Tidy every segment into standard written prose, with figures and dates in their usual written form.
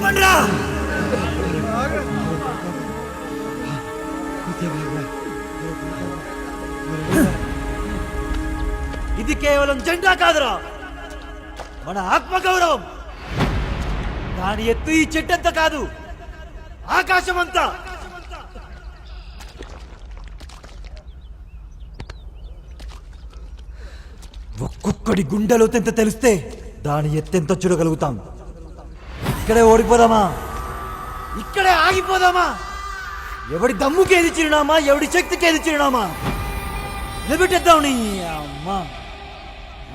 లేపండ్రా. ఇది కేవలం జెండా కాదురా, మన ఆత్మగౌరవం. దాని ఎత్తు ఈ చెట్టంతా కాదు, ఆకాశమంతా. ఒక్కొక్కడి గుండెలో తెంత తెలిస్తే దాని ఎత్తెంత చూడగలుగుతాం. ఇక్కడే ఓడిపోదామా, ఇక్కడే ఆగిపోదామా? ఎవడి దమ్ముకి ఏది చిరునామా, ఎవడి శక్తికి ఏది చిరునామా? నిలబెట్టేద్దాం. నీ అమ్మా,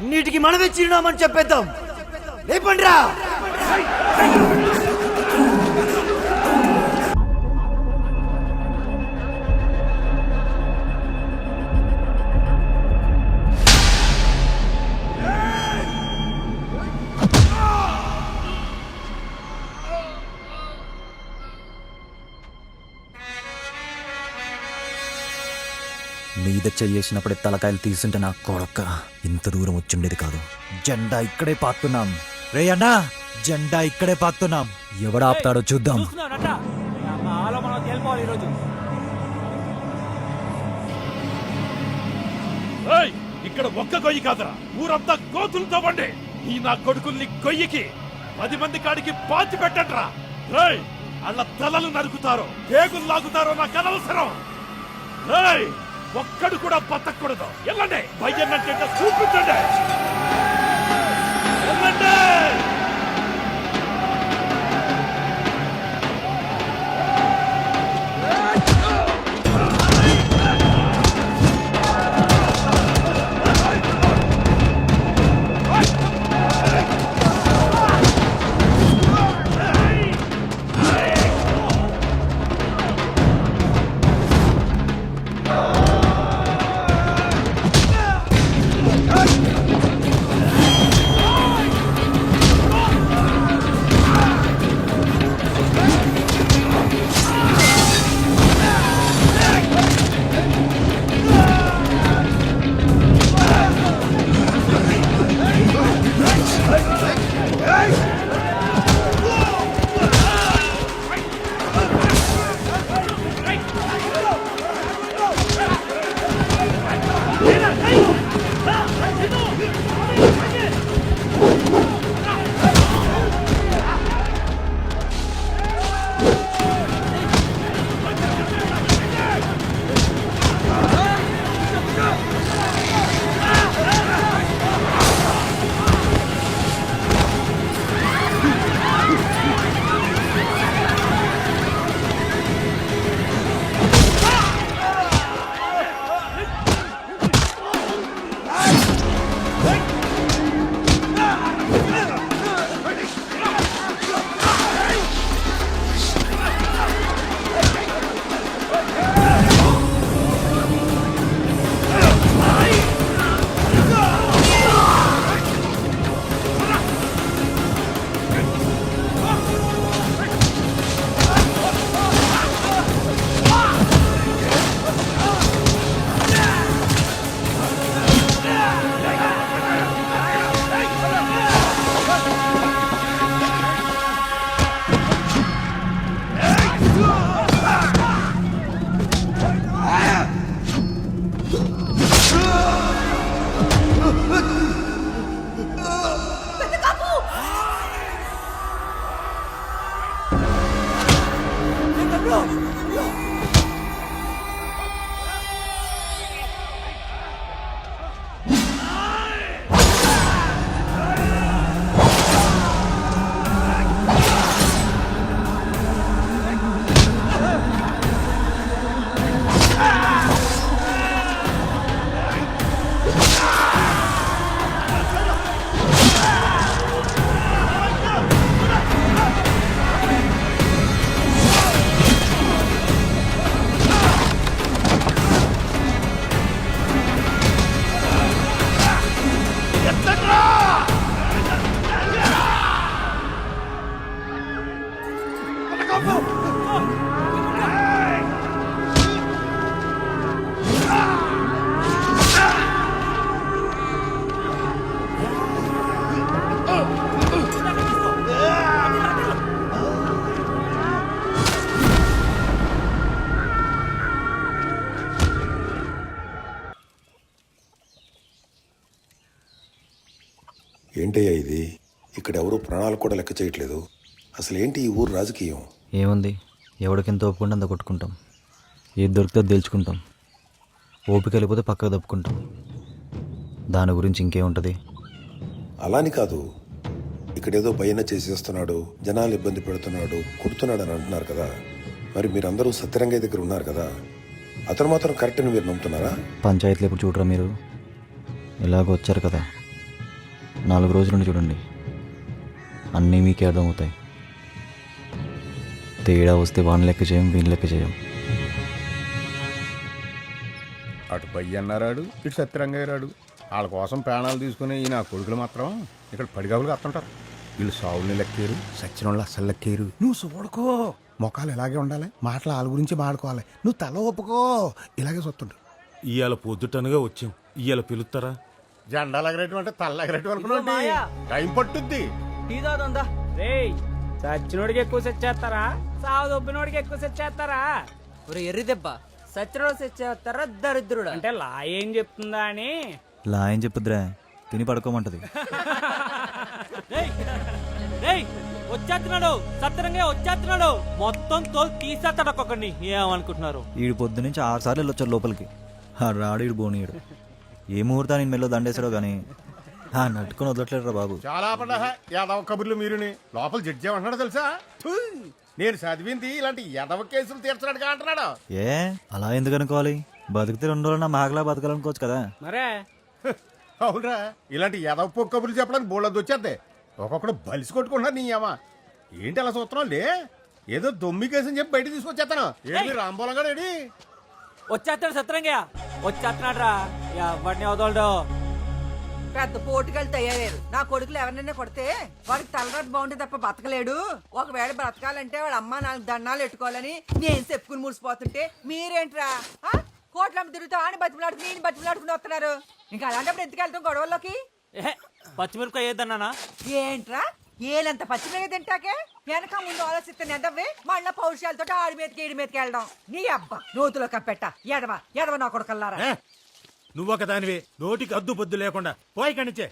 అన్నిటికీ మనమే చిరునామని చెప్పేద్దాం. లేపండ్రా. మీద చేసినప్పుడే తలకాయలు తీసుంటే నా కొడక ఇంత దూరం వచ్చిండేది కాదు. జెండా ఇక్కడే పాతున్నాం రే అన్నా, జెండా ఇక్కడే పాతున్నాం. ఎవడాపుతాడో చూద్దాం. ఇక్కడ ఒక్క గొయ్యి కాదురా, ఊరంతా కోతులతో పండి. ఈ నా కొడుకుల్ని గొయ్యికి 10 మంది కాడికి పాతి పెట్టండ్రా. అళ్ళ తలలు నరుకుతారో పేగులు లాగుతారో నాకు అనవసరం. ఒక్కడు కూడా బతకూడదు. వెళ్ళండి, భయ్యన్నంటే చూపించండి. వెళ్ళండి. ఏంటయ్యా ఇది? ఇక్కడ ఎవరు ప్రాణాలు కూడా లెక్క చేయట్లేదు. అసలు ఏంటి ఈ ఊరు రాజకీయం? ఏముంది, ఎవడికింత ఒప్పుకుంటే అంత కొట్టుకుంటాం, ఏది దొరికితే అది తెలుసుకుంటాం, ఓపిక వెళ్ళిపోతే పక్కకు తప్పుకుంటాం. దాని గురించి ఇంకేముంటుంది? అలాని కాదు, ఇక్కడేదో భయన చేసేస్తున్నాడు, జనాలు ఇబ్బంది పెడుతున్నాడు, కొడుతున్నాడు అని అంటున్నారు కదా. మరి మీరందరూ సత్యరంగయ్య దగ్గర ఉన్నారు కదా, అతను మాత్రం కరెక్ట్ అని మీరు నమ్ముతున్నారా? పంచాయతీలు ఎప్పుడు చూడరా మీరు? ఎలాగో వచ్చారు కదా, 4 రోజుల నుండి చూడండి, అన్నీ మీకే అర్థమవుతాయి. తేడా వస్తే వాని లెక్క చేయం, వీని లెక్క చేయం. అటు పయ్య అన్నారాడు, ఇటు సత్యరంగయ్య రాడు. వాళ్ళ కోసం ప్రాణాలు తీసుకుని ఈ నా కొడుకులు మాత్రం ఇక్కడ పడిగావులు కత్తుంటారు. వీళ్ళు సావుల్ని లెక్కేరు, సచ్చిన వాళ్ళు అస్సలు లెక్కేరు. నువ్వు చూడుకో, మొఖాలు ఇలాగే ఉండాలి, మాటలు వాళ్ళ గురించి మాడుకోవాలి, నువ్వు తల ఒప్పుకో, ఇలాగే సొత్తుండు. ఇవాళ పొద్దుటనగా వచ్చాం, ఇవాళ పిలుస్తారా? జెండాలు ఎగరేయటం అంటే తల్ల ఎగరేయటం అనుకున్నా టైం పట్టుద్ది. సచ్చినోడికి ఎక్కువ సెట్ చేస్తారా, సావు దొబ్బినోడికి ఎక్కువ సెట్ చేస్తారా? ఒరే ఎర్రి దెబ్బ, సచ్చినోడు సెట్ చేస్తారా దరిద్రుడు? అంటే లా ఏం చెప్తుందా అని. లా ఏం చెప్పుద్రా, తిని పడుకోమంటది. వచ్చేస్తున్నాడు, సత్తరంగా వచ్చేస్తున్నాడు, మొత్తం తోలు తీసేస్తాడు ఒక్కొక్కడిని. ఏమనుకుంటున్నారు? ఈడు పొద్దు నుంచి 6 సార్లు వెళ్ళొచ్చారు లోపలికి. రాడు ఈడు బోనీయుడు. ఏ ముహూర్తాన్ని మెల్లో దండేశాడో కానీ నట్టుకొని వదలట్లేడురా బాబు. చాలా పడ్డా యాదవ కబుర్లు మీరుని. లోపల జడ్జి ఏమంటున్నాడు తెలుసా? థూ, నేను చదివింది ఇలాంటి యాదవ కేసులు తీర్చడానికి అంటున్నాడు. ఏ అలా ఎందుకు అనుకోవాలి? బతికితే 2 రోజులు నా మాగలా బతకాలనుకోవచ్చు కదా. మరే అవునరా, ఇలాంటి యాదవ పొక్కు కబుర్లు చెప్పడానికి బోళ్ళది వచ్చేద్దే. ఒక్కొక్కడు బలిసి కొట్టుకుంటున్నారు నీ అమ్మ. ఏంటి అలా చూస్తున్నావు? లే, ఏదో దొమ్మి కేసు అని చెప్పి బయట తీసుకొచ్చేస్తాను. ఏంటి రాంబోలంగా ఏడి? వచ్చేస్తాడు సత్తరంగా, వచ్చేస్తున్నాడు రా. ఎవరిని వదలడు. పెద్ద పోటుకెళ్ళి తయారయ్యారు. నా కొడుకులు ఎవరినైనా కొడితే వాడికి తలరాత బాగుంటే తప్ప బతకలేడు. ఒకవేళ బ్రతకాలంటే వాడు అమ్మ 4 దండాలు పెట్టుకోవాలని నేను చెప్పుకుని మురిసిపోతుంటే మీరేంట్రా కోట్లమ్మ తిరుగుతా అని బతిమలాడుకుని నేను బతిమలాడుకుని వస్తున్నారు. ఇంకా అలాంటప్పుడు ఎందుకు వెళ్తాం గొడవల్లోకి? పచ్చిమిరపకాయ ఏదన్నానా? ఏంట్రా ఏలంత పచ్చిమిరపకాయ తింటాకే వెనక ముందు ఆలోచిస్తే నెదవ్వి మళ్ళా పౌరుషాలతో ఆడి మీదకి ఈడి మీదకి వెళ్ళడం. నీ అబ్బా నూతులో కప్పెట్ట ఎడవ నా కొడుకల్లారా. నువ్వొక దానివే, నోటికి అద్దు పొద్దు లేకుండా పోయి కనిచ్చే.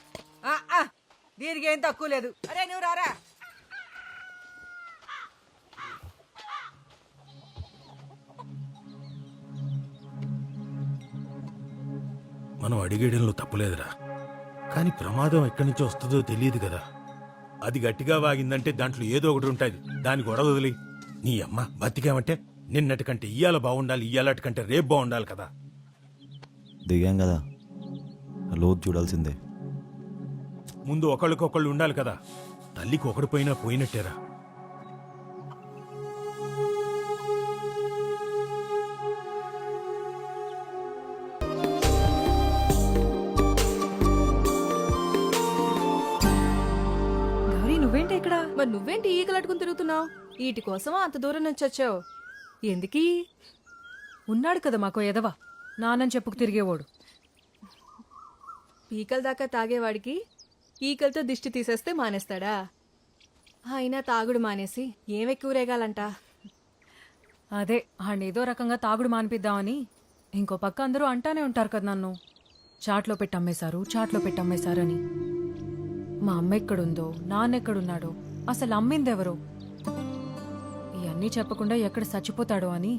దీనికి ఏం తక్కువ లేదు. అరే నువ్వు రారా. మనం అడిగేయడంలో తప్పులేదురా, కానీ ప్రమాదం ఎక్కడి నుంచి వస్తుందో తెలియదు కదా. అది గట్టిగా వాగిందంటే దాంట్లో ఏదో ఒకటి ఉంటుంది. దాని గొడవ వదిలి నీ అమ్మ బతికామంటే నిన్నటి కంటే ఇయ్యాల బాగుండాలి, ఇయ్యాలటి కంటే రేపు బాగుండాలి కదా. దిగాం కదా, లోతు చూడాల్సిందే. ముందు ఒకళ్ళకొకళ్ళు ఉండాలి కదా. తల్లికి ఒకడు పోయినా పోయినట్టేరా. నువ్వేంటి ఇక్కడ? మరి నువ్వేంటి ఈ కలట్టుకుని తిరుగుతున్నావు? వీటి కోసమా అంత దూరం నుంచి వచ్చావు? ఎందుకీ? ఉన్నాడు కదా మాకో ఎదవా, నానని చెప్పుకు తిరిగేవాడు. పీకల దాకా తాగేవాడికి ఈకలతో దిష్టి తీసేస్తే మానేస్తాడా? అయినా తాగుడు మానేసి ఏమెక్కువ రేగాలంట. అదే ఆడేదో రకంగా తాగుడు మానిపిద్దామని. ఇంకో పక్క అందరూ అంటానే ఉంటారు కదా నన్ను, చాట్లో పెట్టమ్మేశారు అని. మా అమ్మ ఎక్కడుందో, నాన్నెక్కడున్నాడో, అసలు అమ్మిందెవరో ఇవన్నీ చెప్పకుండా ఎక్కడ చచ్చిపోతాడో అని.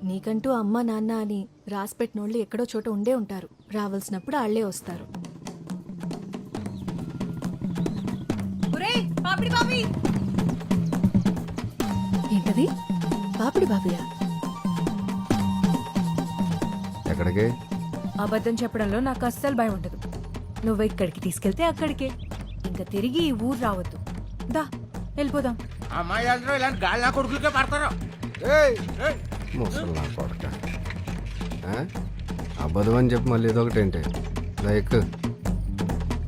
నీకంటూ అమ్మ నాన్న అని రాసిపెట్టినోళ్ళు ఎక్కడో చోట ఉండే ఉంటారు. రావాల్సినప్పుడు ఆళ్లే వస్తారు. ఏంటది? పాపిడి బాబియా? ఎక్కడికి? అబద్ధం చెప్పడంలో నాకు అస్సలు భయం ఉండదు. నువ్వు ఇక్కడికి తీసుకెళ్తే అక్కడికే, ఇంకా తిరిగి ఈ ఊరు రావద్దు. దా వెళ్ళిపోదాం. అమ్మాయి ఇలాంటి గాలి కొడుకులకే పడతారు. ముసలా కొడక అబద్ధం అని చెప్పి మళ్ళీ ఇదొకటి ఏంటి లైక్